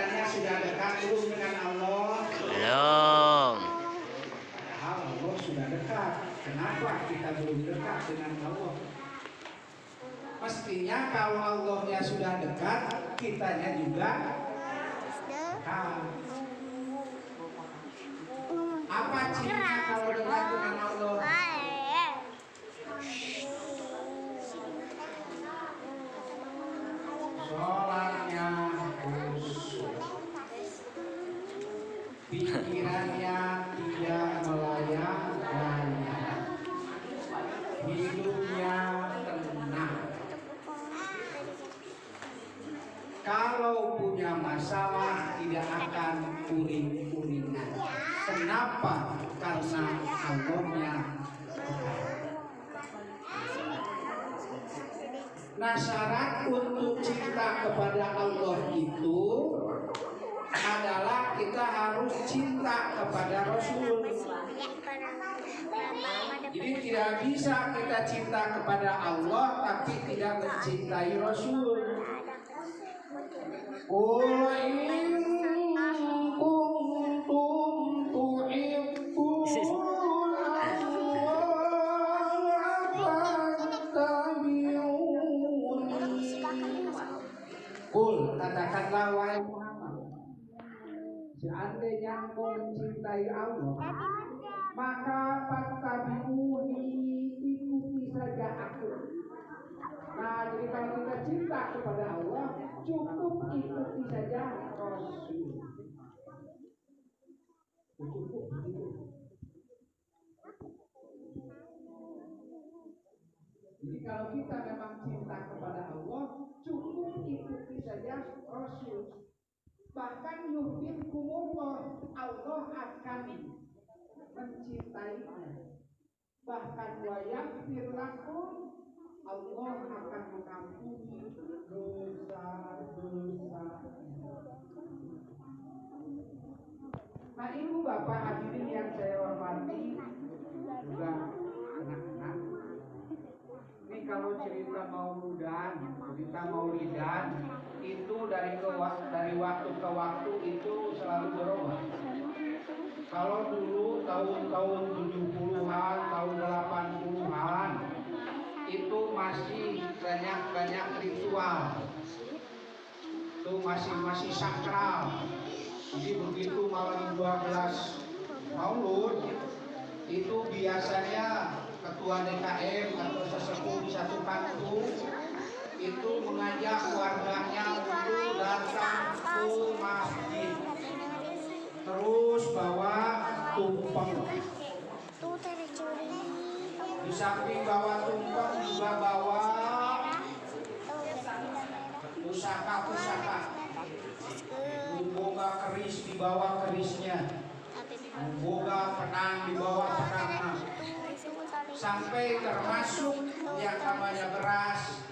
kitanya sudah dekat belum dengan Allah? Belum. Padahal Allah sudah dekat. Kenapa kita belum dekat dengan Allah? Mestinya kalau Allahnya sudah dekat, kitanya juga dekat. Apa cirinya kalau dekat dengan Allah? Sholatnya khusyuk, pikirannya tidak melayang-layang, hidupnya tenang. Kalau punya masalah tidak akan uring-uringan. Kenapa? Karena Allahnya dekat. Nah, syarat untuk cinta kepada Allah itu adalah kita harus cinta kepada Rasul. Jadi tidak bisa kita cinta kepada Allah tapi tidak mencintai Rasul. Qul in kuntum tuhibbuna Qul, katakanlah wahai Muhammad, seandainya engkau mencintai Allah, maka fattabi'uni, ikuti saja aku. Nah, jadi kalau kita cinta kepada Allah, cukup ikuti saja Rasul. Cukup begitu. Jadi kalau kita memang cinta kepada Allah, cukup ikuti saja Rasul. Bahkan yuhibbukumullah, Allah akan mencintainya. Bahkan wa yaghfir lakum, Allah akan mengampuni dosa-dosa. Nah, ibu bapak hadirin yang saya hormati, juga anak-anak. Ini kalau cerita maulidan, itu dari waktu ke waktu itu selalu berubah. Kalau dulu tahun-tahun 70-an, tahun 80-an itu masih banyak ritual. Itu masih sakral. Jadi begitu malam 12 Maulud itu biasanya ketua DKM atau sesepuh di satu kampung itu mengajak warganya untuk datang ke masjid, terus bawa tumpeng. Di samping bawa tumpeng juga bawa pusaka. Memboga keris di bawah kerisnya, memboga penang di bawah penangnya, sampai termasuk yang namanya beras,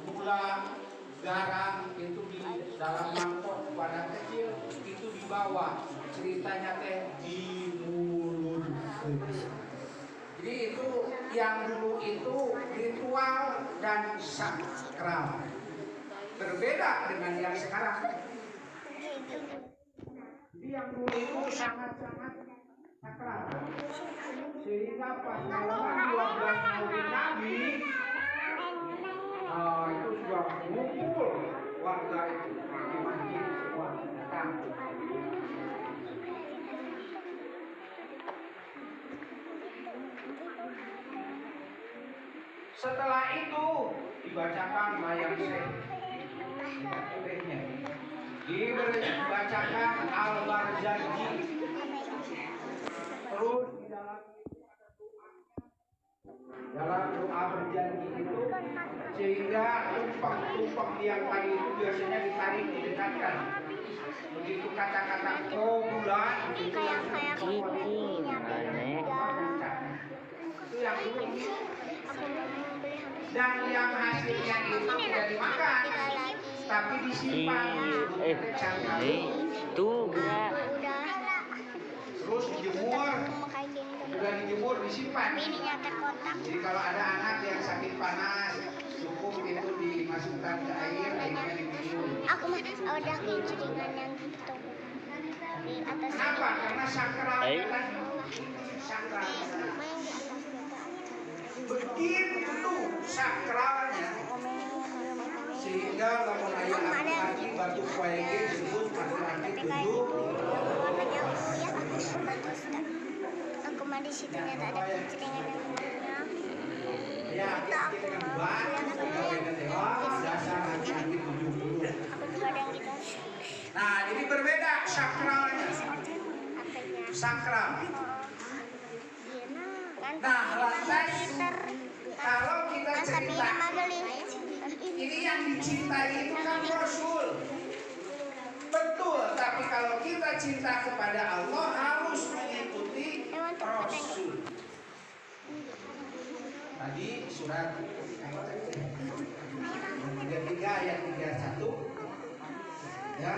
gula, garam itu di dalam mangkok wadah kecil itu dibawa. Ceritanya teh di mulut. Jadi itu yang dulu itu ritual dan sakral. Berbeda dengan yang sekarang. Jadi yang dulu itu sangat-sangat sakral. Sehingga pas malam 12 Maulid Nabi, itu sudah ngumpul warga itu di masjid semua datang. Setelah itu dibacakan mayang dibacakan Al-Barzanji, terus di dalam doa berjanji itu, sehingga tumpeng yang tadi itu biasanya ditarik, didekatkan. Begitu kata-kata bulan itu yang dulu. Dan yang hasilnya itu tidak dimakan, tapi disimpan. Terus dijemur, sudah dijemur disimpan. Jadi kalau ada anak yang sakit panas, cukup itu dimasukkan ke air, airnya diminum. Aku mah udah keceringan yang gitu di atas. Kenapa? Karena sakral kan? Sakral. Main di atas juga. Begitu sakralnya sehingga lamun aya aki batu poege disebut aki tujuh. Warnanya ya aku bagus kan. Aku mah di situ nyata ada keceringan yang warnanya. Ya, kita dengan buat, kita dengan dasar aki tujuh. Aku juga ada yang gitu. Nah, ini berbeda sakralnya. Apanya? Sakral. Nah, lantas kalau kita cerita ini yang dicintai itu kan Rasul. Betul, tapi kalau kita cinta kepada Allah harus mengikuti Rasul. Tadi surat 33 ayat 31 ya,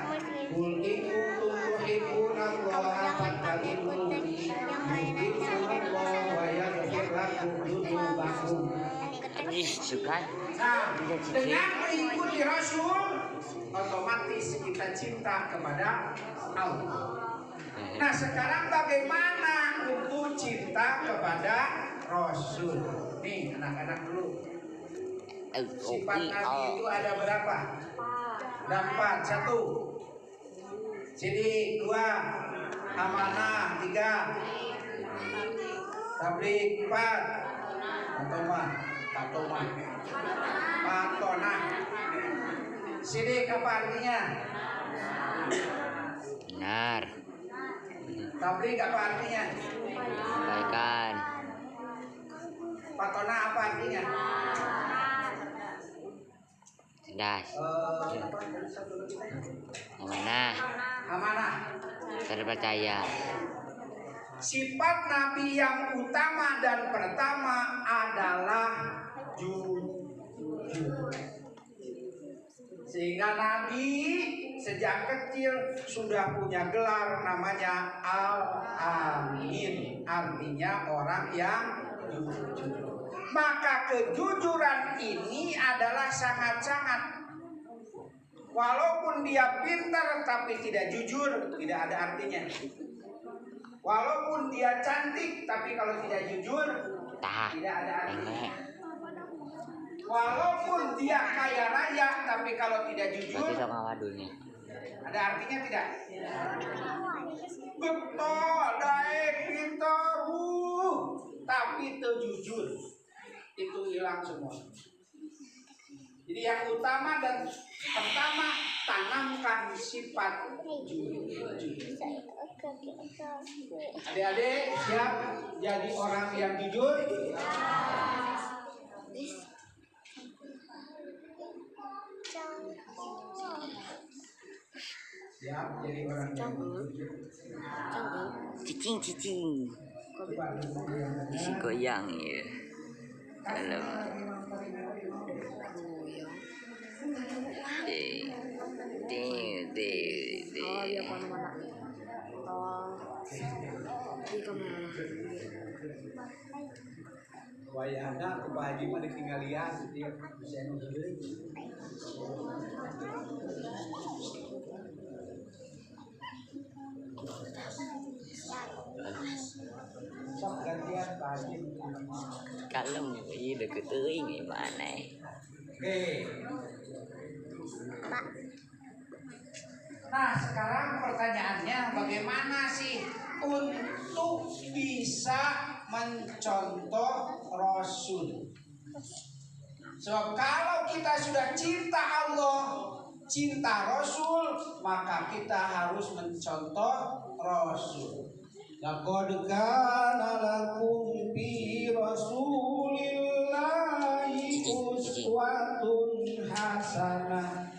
qul in kuntum tuhibbunallaha fattabi'uni yuhibbukumullahu wa yaghfir lakum dzunubakum. Suka. Nah, dengan mengikuti Rasul otomatis kita cinta kepada Allah. Nah, sekarang bagaimana untuk cinta kepada Rasul? Nih, anak-anak dulu. Sifat Nabi itu ada berapa? Ada 4. 1 sidik, 2 amanah, 3 tabligh, 4 patonah. Sidik apa artinya? Benar. Tabligh apa artinya? Sampaikan. Patonah apa artinya? Cerdas. Amanah. Terpercaya. Sifat Nabi yang utama dan pertama adalah jujur. Sehingga Nabi sejak kecil sudah punya gelar namanya Al-Amin, artinya orang yang jujur. Maka kejujuran ini adalah sangat-sangat, walaupun dia pintar tapi tidak jujur, tidak ada artinya. Walaupun dia cantik tapi kalau tidak jujur, tidak ada artinya. Walaupun dia kaya raya tapi kalau tidak jujur, ada artinya tidak? Betul, daek pintar, tapi itu jujur, itu hilang semua. Jadi yang utama dan pertama, tanamkan sifat jujur. Adik-adik siap jadi orang yang jujur? Siap jadi orang yang jujur. Cicing. Si goyang ya. Dalam. Wayahna ke Pak Haji mah ditinggalian dia bisa nungguin. Sok gantian Pak Haji. Kalem ini deket teuing gimana? Oke. Nah, sekarang pertanyaannya bagaimana sih untuk bisa mencontoh Rasul? So, kalau kita sudah cinta Allah, cinta Rasul, maka kita harus mencontoh Rasul. Laqad kana lakum fi Rasulillahi uswatun hasanah.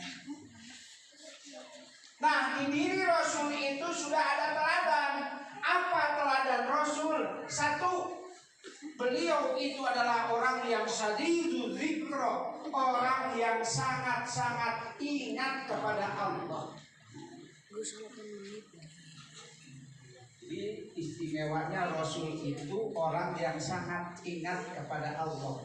Nah, di diri Rasul itu sudah ada teladan. Apa teladan Rasul? 1, beliau itu adalah orang yang sadidul dzikra, orang yang sangat-sangat ingat kepada Allah. Jadi istimewanya Rasul itu orang yang sangat ingat kepada Allah.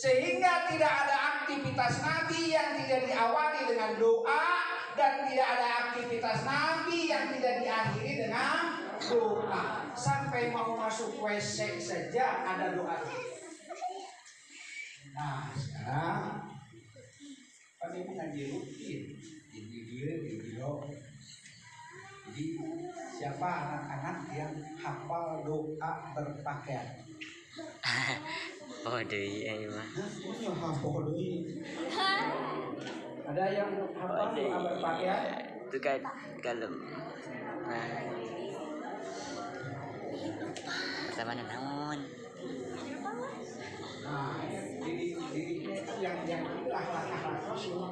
Sehingga tidak ada aktivitas Nabi yang tidak diawali dengan doa, dan tidak ada aktivitas Nabi yang tidak diakhiri dengan doa. Sampai mau masuk WC saja ada doa. Nah sekarang kan ibu ngaji rutin, jadi siapa anak-anak yang hafal doa berpakaian? Oh deui mah. Ada yang hafal doa berpakaian? Itu kan kalem. Nah. Pertama naon? Nah, dirinya itu yang akhlak Rasul.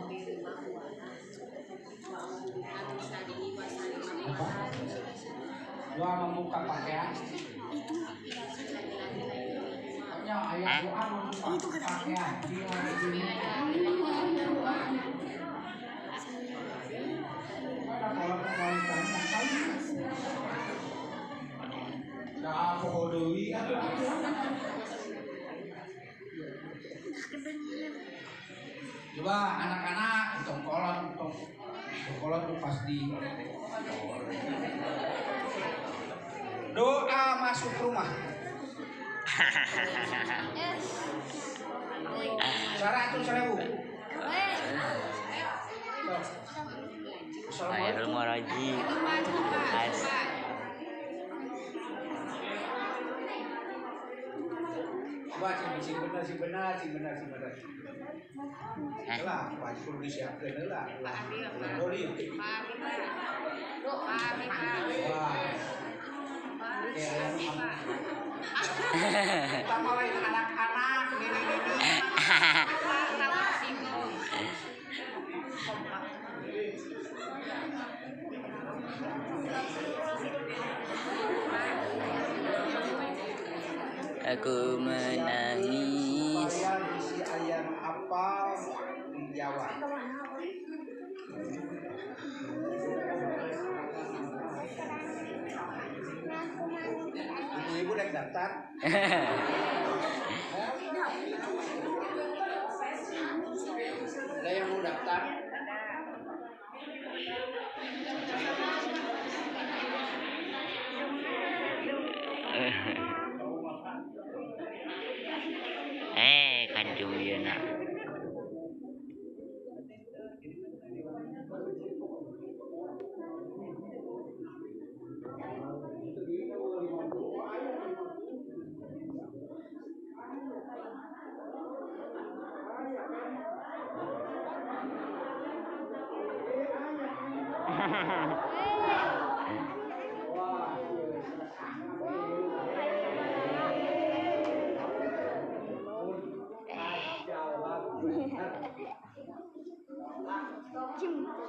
Doa membuka pakaian. Hanya ayat doa membuka pakaian. Nah, pohodoi coba anak-anak tongkolan tuh pasti doa masuk rumah. Syaratun 1000. Khairul maraji. Coba si benar. Lah, wajib perlu disiapkan lah. Doli. Kita mulai anak-anak ini. Aku menangis. Isi ayam apa di Jawa? Ibu udah daftar? Ada yang mau daftar? Kanjung yeuna.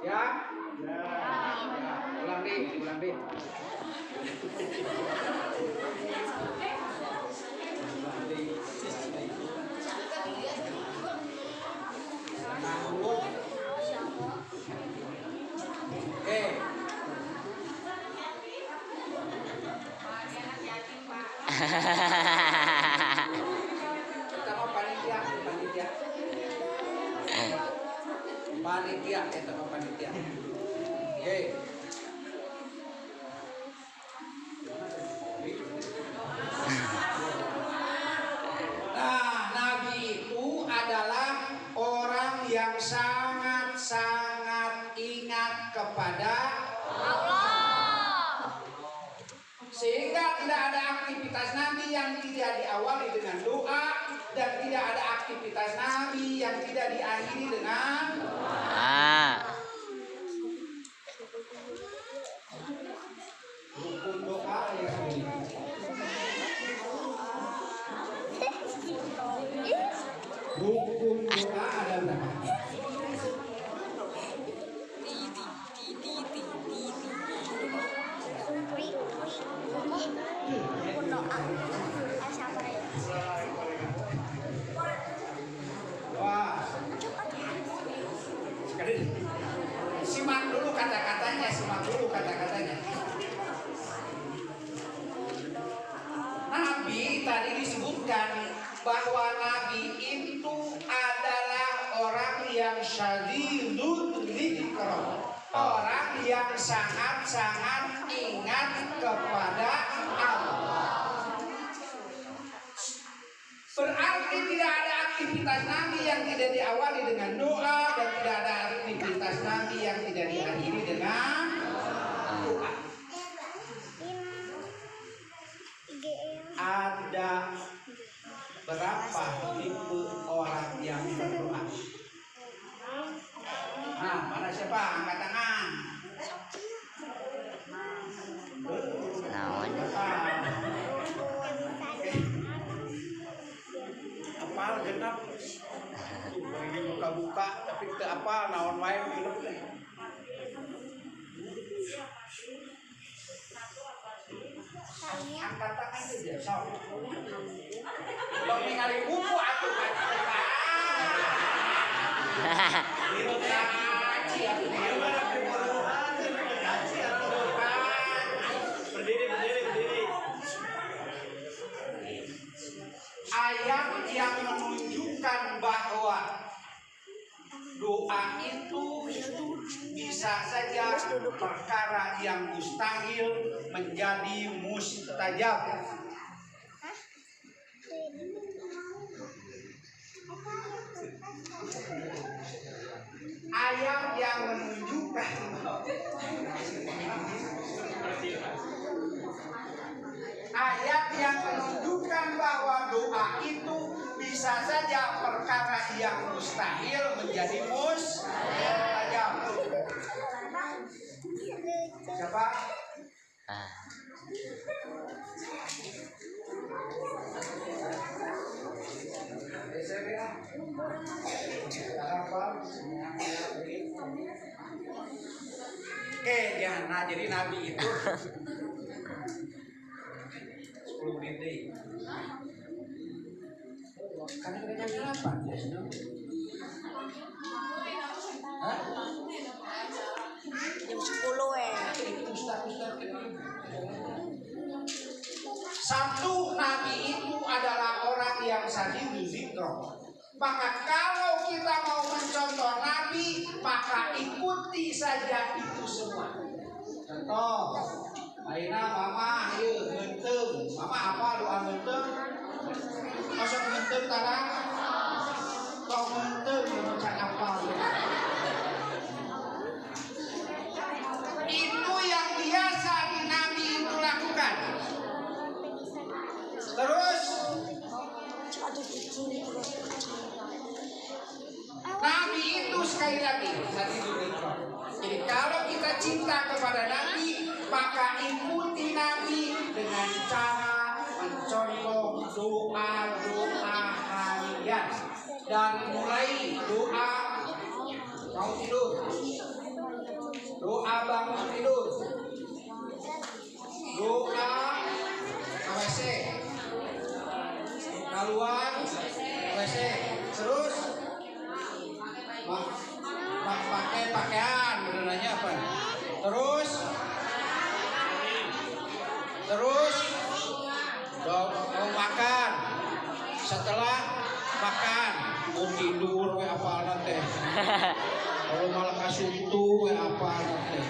Ya? Ulang deh. Kita mau panitia. Kita mau panitia. Oke. Nah, Nabi itu adalah orang yang sangat ingat kepada sehingga tidak ada aktivitas Nabi yang tidak diawali dengan doa, dan tidak ada aktivitas Nabi yang tidak diakhiri dengan rukun doa ya. Rukun doa ada berapa? Wah. Simak dulu kata-katanya. Nabi tadi disebutkan bahwa Nabi itu yang sangat-sangat ingat kepada Allah. Berarti tidak ada aktivitas Nabi yang tidak diawali dengan doa dan tidak ada aktivitas Nabi yang tidak diakhiri dengan doa. Ada berapa tipe orang yang berdoa? Nah, mana siapa? Angkat tangan. Naon? Apal genap. Ini buka-buka tapi teu apal naon wae genep teh. Angkat tangan aja, sok. Lo ningali buku atuh kan. Ayat yang menunjukkan bahwa doa itu bisa saja perkara yang mustahil menjadi mustajab. Ayat yang menunjukkan bahwa doa itu bisa saja perkara yang mustahil menjadi mustajab. Siapa? Jangan. Nah, jadi Nabi itu 10 menit deh. Karena kita jam 8 ya, Hah? Jam 10 Satu, Nabi itu adalah orang yang sadidul zikro. Maka kalau kita mau mencontoh Nabi, maka ikuti saja itu semua. Contoh, ayeuna mama ieu ngeuteung. Mama apa doa ngeuteung? Masuk ngeuteung tara? Kok ngeuteung baca apa? Itu yang biasa di Nabi itu lakukan. Terus Nabi itu sekali lagi jadi kalau kita cinta kepada Nabi, maka ikuti Nabi dengan cara mencontoh doa-doa harian. Dan mulai doa mau tidur, doa bangun tidur, doa WC, keluar WC, terus pakai pakaian, benerannya apa? Terus mau makan, setelah makan mau tidur we apa nanti? Kalau malah kasutu we apa nanti?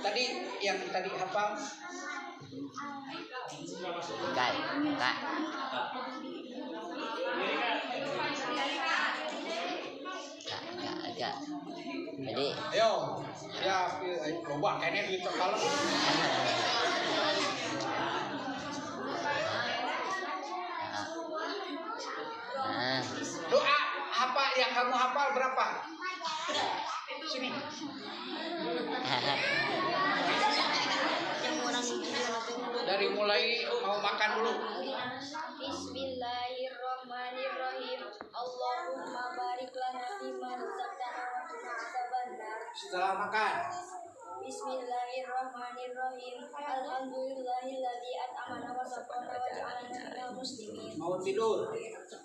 Tadi yang tadi apa? Kak. Agak. Jadi, Ayo, siap, coba kayaknya gitu kalau doa apa yang kamu hafal berapa? Sini. Dari mulai mau makan dulu. Bismillahirrahmanirrahim. Allahumma barik lana fima razaqtana wa qina adzabannar. Setelah makan. Bismillahirrahmanirrahim. Alhamdulillahilladzi at'amana wa saqana wa ja'alana minal muslimin. Mau tidur.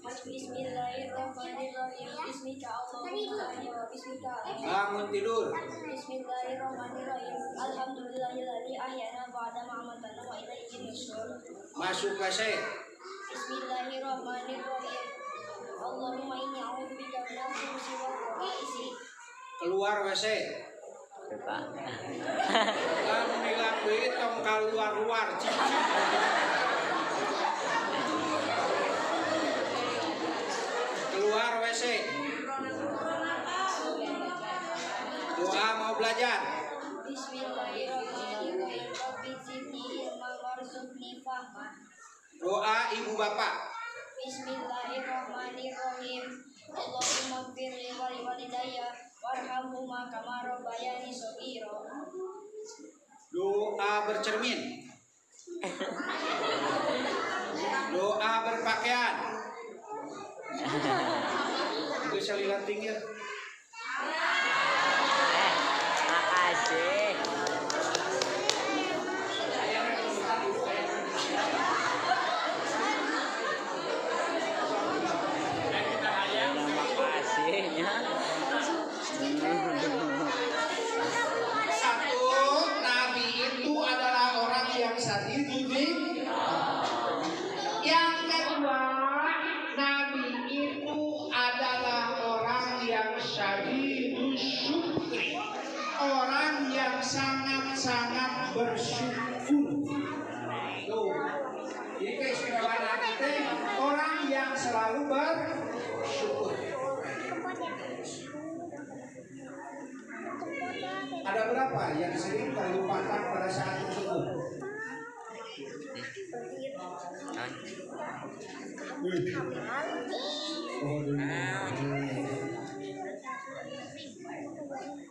Bismillahirrahmanirrahim. Bismika Allahumma wa bismika. Bangun tidur. Bismillahirrahmanirrahim. Alhamdulillahilladzi ahyana ba'da ma amatana wa ilaihi nusyur. Masuk WC. Bismillahirrahmanirrahim. Allahumma inni a'udzubika minal khubuthi wal khaba'isi. Keluar WC. Pak. Lalu bilang duit tong keluar cici. Keluar WC. Doa mau belajar. Bismillahirrahmanirrahim. Rabbi zidni ilman warzuqni fahma. Doa ibu bapak. Bismillahirrahmanirrahim. Allahumma firli wa liwalidayya warhamhuma kama rabbayani shaghira. Doa bercermin. Doa berpakaian. Itu salilan tinggi. Makasih. Makasihnya. Satu, Nabi itu adalah orang yang sadidudin. Yang kedua, Nabi itu adalah orang yang syadidus syukri, orang yang sangat-sangat bersyukur. Tuh, jadi keistimewaan Nabi itu orang yang selalu bersyukur. Ada berapa yang sering terlupakan pada saat bersyukur?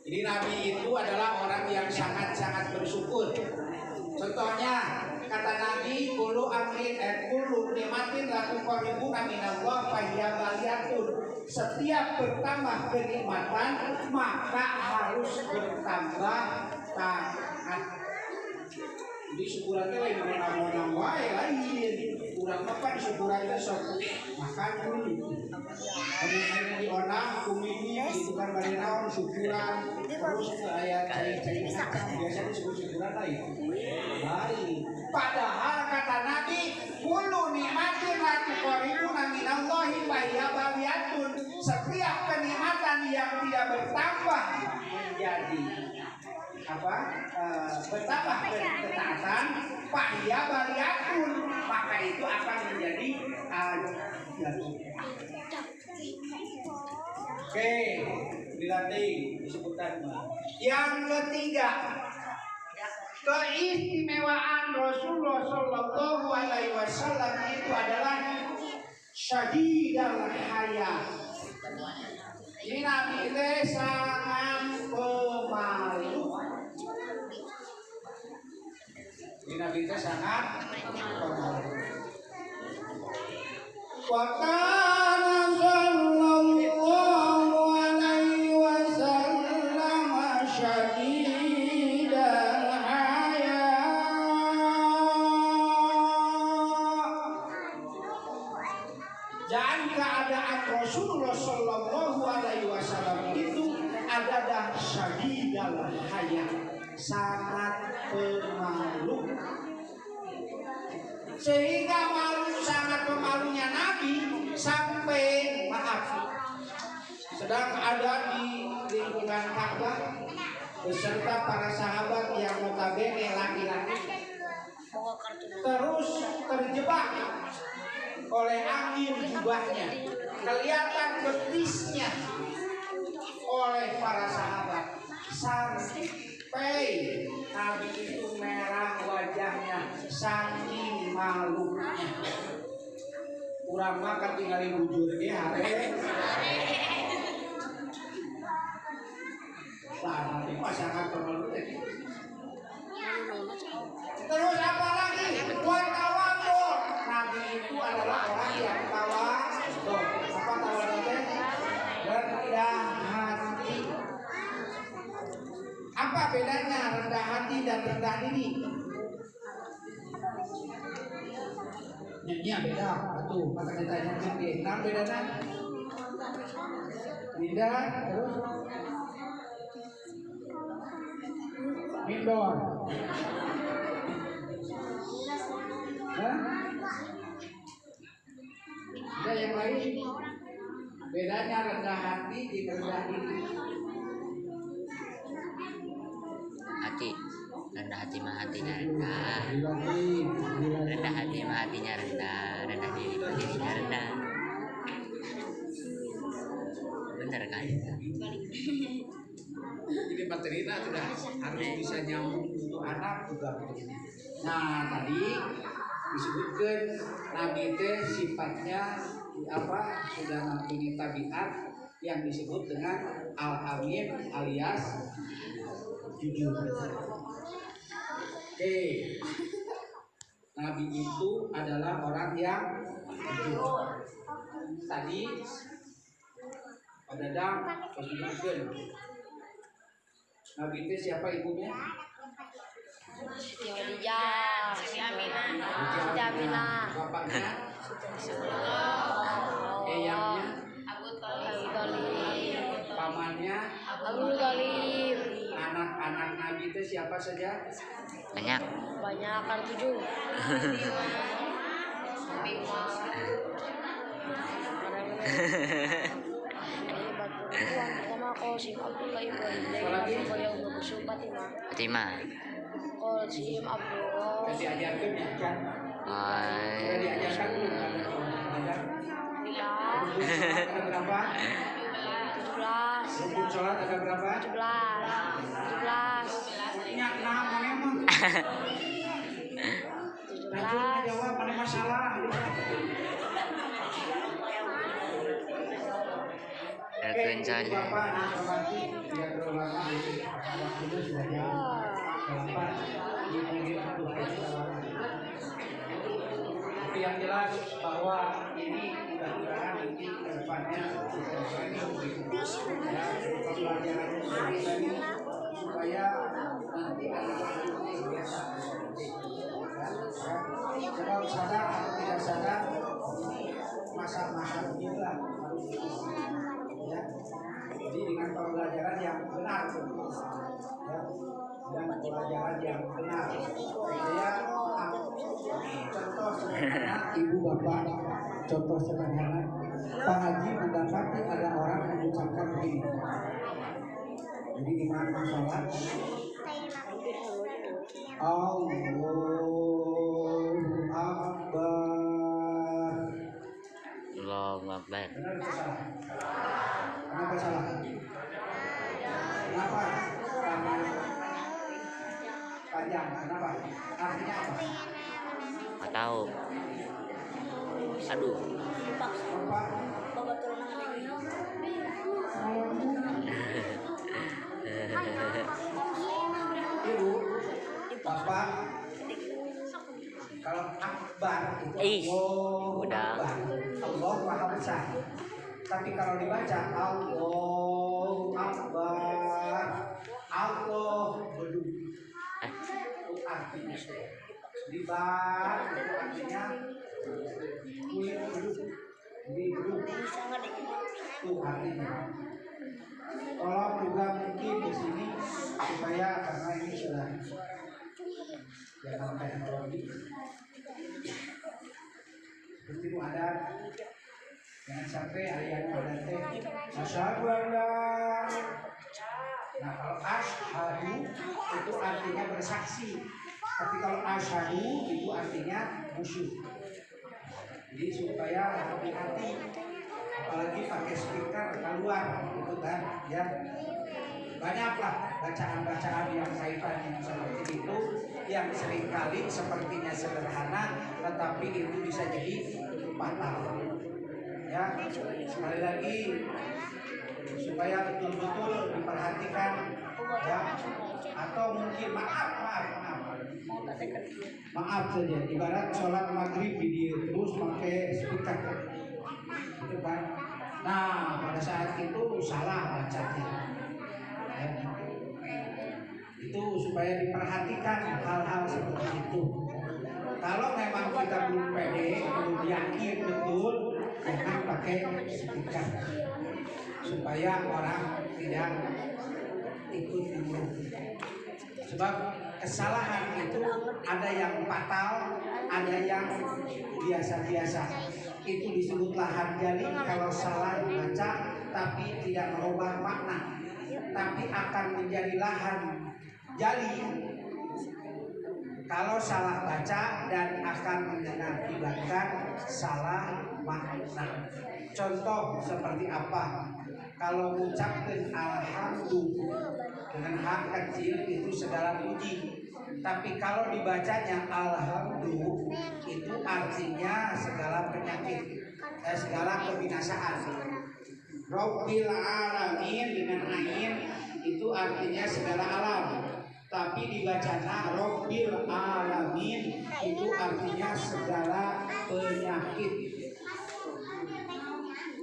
Jadi Nabi itu adalah orang yang sangat-sangat bersyukur. Contohnya kata Nabi, kullu nikmatin lakum qaribuna minallah fahiya baliyatun. Setiap bertambah kenikmatan maka harus bertambah taat. Jadi syukurannya lain menang-menang wae lain. Kurang makan syukurannya sok makan dulu. Kemudian dionang kumini itu kan bari naon syukuran terus ayat cai-cai biasa disebut syukuran lain. Baik. Padahal kata Nabi, kullu nikmatin la tuqaribuna minallahi fa hiya baliyatun. Setiap kenikmatan yang tidak bertambah menjadi bertambah ketaatan fahya baliyatun, maka itu akan menjadi jatuh. Oke, dilatih disebutkan. Yang ketiga, keistimewaan Rasulullah Shallallahu Alaihi Wasallam itu adalah syadidal haya. Ini Nabi itu sangat pemalu. Ini Nabi itu sangat pemalu. Wa kana sallallahu alaihi wasallam syadidal haya. Dan keadaan Rasulullah Shallallahu Alaihi Wasallam itu adalah syadidal haya, sangat pemalu. Sehingga sangat pemalunya Nabi sampai sedang ada di lingkungan Ka'bah beserta para sahabat yang notabene laki-laki, terus terjebak oleh angin jubahnya, kelihatan betisnya oleh para sahabat sampai Nabi itu merah wajahnya saking malunya. Kurang makan tinggal bujur dia hari. Nanti masyarakat perlu. Terus apa lagi? Tawadhu. Nabi itu adalah orang yang tawadhu. Apa tawadhu? Rendah hati. Apa bedanya rendah hati dan rendah diri? Ini beda. Tuh, maka kita mungkin nah bedanya. Beda terus Mindor. Ada yang lain? Bedanya rendah hati di rendah diri. hati. Rendah hati mah hatinya rendah. Rendah hati mah hatinya rendah. Rendah diri mah dirinya rendah. Bener kan? Jadi materinya sudah harus bisa nyambung untuk anak juga. Nah tadi disebutkan Nabi teh sifatnya apa sudah mempunyai tabiat yang disebut dengan al-amin alias jujur. Oke, Nabi itu adalah orang yang jujur. Tadi pada dam disebutkan Nabi itu siapa ibunya? Siti Khadijah, Siti Aminah, Bapaknya? Eyangnya? Abu Thalib, Pamannya? Abu Thalib. Anak-anak Nabi itu siapa saja? Banyak. Banyak kan 7. Pertama Qasim Abdullah Ibrahim yang berusul Fatimah. Fatimah. Qasim Abdullah. Kasih ajarkan ya kan? Sudah diajarkan belum? Ada berapa? 17. Rukun sholat ada berapa? 17. Ingat nama memang. Lanjut jawab ada masalah. Rukun sholat. Bapak informasi biar berulama waktunya sudah jauh. Bapak tapi yang jelas bahwa ini mudah-mudahan nanti ke depannya pembelajarannya supaya nanti anak-anak biasa. Kalau sadar atau tidak sadar masa-masa inilah harus ya. Jadi dengan pembelajaran yang benar ya. Dan pelajaran yang benar. Saya contoh sederhana ibu bapak, contoh sederhana Pak Haji mendapati ada orang mengucapkan begini. Jadi imam sholat Allahu Akbar. Allahu Akbar. Benar atau salah? Kenapa salah? Kenapa? Karena panjang. Kenapa? Artinya apa? Nggak tahu. Aduh. Bapak, ibu, bapak, kalau akbar itu udah. Allah Maha Besar. Tapi kalau dibaca Allahu Akbar, Allah beduk. Itu artinya libat itu artinya kulit beduk. Jadi beduk itu artinya. Tolong juga mungkin di sini supaya karena ini sudah zaman teknologi seperti itu ada. Jangan sampai ayat pada teh asyhadu an la. Nah kalau asyhadu itu artinya bersaksi, tapi kalau asyhadu itu artinya musuh. Jadi supaya hati-hati, apalagi pakai speaker keluar gitu kan, ya banyaklah bacaan-bacaan yang kaitannya seperti itu yang seringkali sepertinya sederhana, tetapi itu bisa jadi fatal. Ya, sekali lagi supaya betul-betul diperhatikan ya, atau mungkin maaf saja ibarat sholat maghrib video terus pakai speaker gitu kan. Nah pada saat itu salah bacanya ya. Itu supaya diperhatikan hal-hal seperti itu. Kalau memang kita belum pede, belum yakin betul, jangan pakai speaker supaya orang tidak ikut nimbrung. Sebab kesalahan itu ada yang fatal, ada yang biasa-biasa. Itu disebutlah hanjali kalau salah dibaca tapi tidak merubah makna, tapi akan menjadi lahan jali kalau salah baca dan akan mengakibatkan salah makna. Contoh seperti apa? Kalau mengucapkan alhamdulillah dengan hak kecil itu segala puji. Tapi kalau dibacanya alhamdulillah itu artinya segala penyakit, segala kebinasaan. Rabbil alamin dengan ain itu artinya segala alam. Tapi dibacanya Rabbil alamin itu artinya segala penyakit.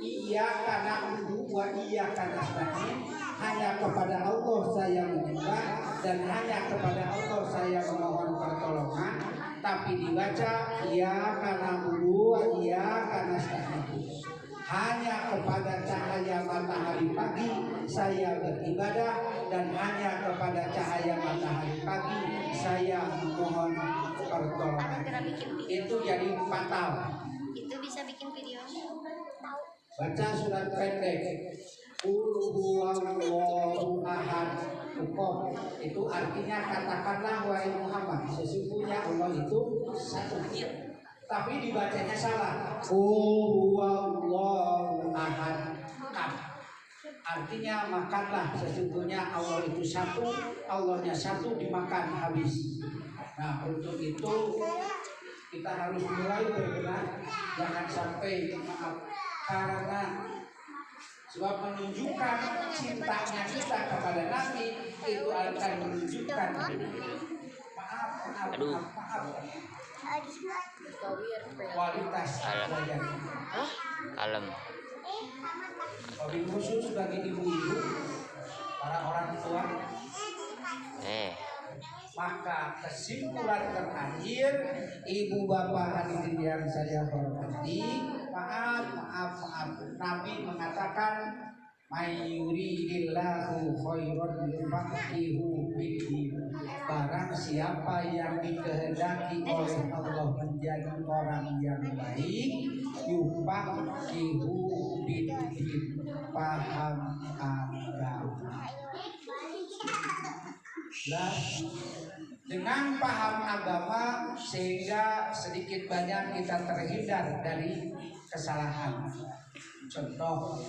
Iya karena wa iya karena nasta'in, hanya kepada Allah saya menyembah dan hanya kepada Allah saya memohon pertolongan. Tapi dibaca iya karena wa iya karena nasta'in, hanya kepada cahaya matahari pagi saya beribadah dan hanya kepada cahaya matahari pagi saya memohon pertolongan. Itu jadi fatal. Itu bisa bikin video. Baca surat pendek Qul huwallahu ahad. Itu artinya katakanlah wahai Muhammad, sesungguhnya Allah itu satu. Tapi dibacanya salah. Qul huwallahu ahad. Artinya makanlah, sesungguhnya Allah itu satu, Allahnya satu dimakan habis. Nah untuk itu kita harus mulai berbenah, jangan sampai maaf, karena sebab menunjukkan cintanya kita kepada Nabi itu akan menunjukkan maaf kualitas belajar. Alam. Wabil khusus bagi ibu-ibu, para orang tua. Maka kesimpulan terakhir, ibu bapak hadirin yang saya hormati, maaf, Nabi mengatakan mayuridillahu khairan yufaqihu fiddin. Barang siapa yang dikehendaki oleh Allah menjadi orang yang baik, yufaqihu fiddin, paham agama. Dengan paham agama sehingga sedikit banyak kita terhindar dari kesalahan. Contoh,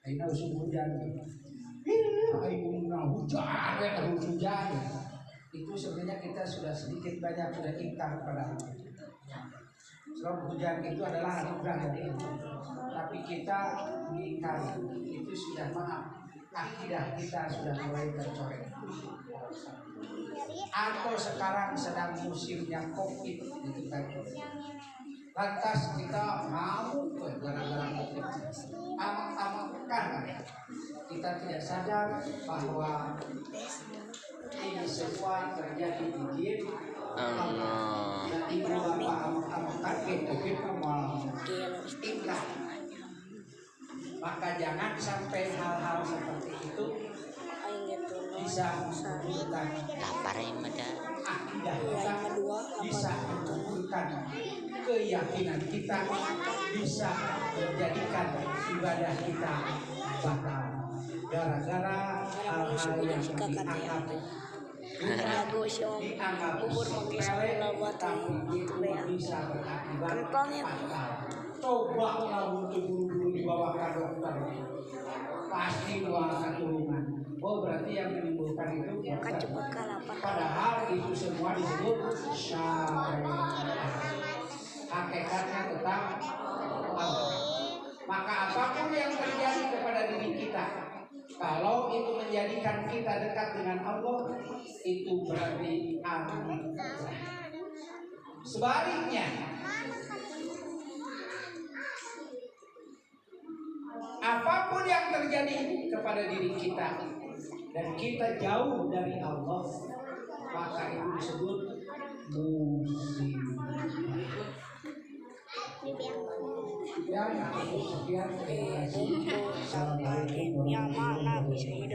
ini musim hujan, hujan. Itu sebenarnya kita sudah sedikit banyak sudah ingkar pada Allah. Sebab hujan itu adalah anugerah dari Allah. Tapi kita mengingkar itu sudah maaf. Akidah kita sudah mulai tercoreng. Atau sekarang sedang musimnya COVID gitu kan. Lantas kita mau gara-gara COVID, amak-amakan kita tidak sadar bahwa ini semua terjadi di diri Allah. Dan ibu bapak amak-amakan COVID malah indah. Maka jangan sampai hal-hal seperti itu bisa menunjukkan akidah kita, bisa menunjukkan keyakinan kita, bisa menjadikan ibadah kita batal gara-gara hal-hal yang dianggap sepele tapi itu bisa berakibat fatal. Coba kamu buru-buru dibawa ke dokter, pasti luar keturunan. Oh berarti yang menimbulkan itu padahal itu semua disebut syariat. Hakikatnya tetap Allah. Maka apapun yang terjadi kepada diri kita, kalau itu menjadikan kita dekat dengan Allah, itu berarti amin. Sebaliknya, apapun yang terjadi kepada diri kita dan kita jauh dari Allah, maka itu disebut musibah. Sekian, terima kasih. Assalamualaikum warahmatullahi wabarakatuh.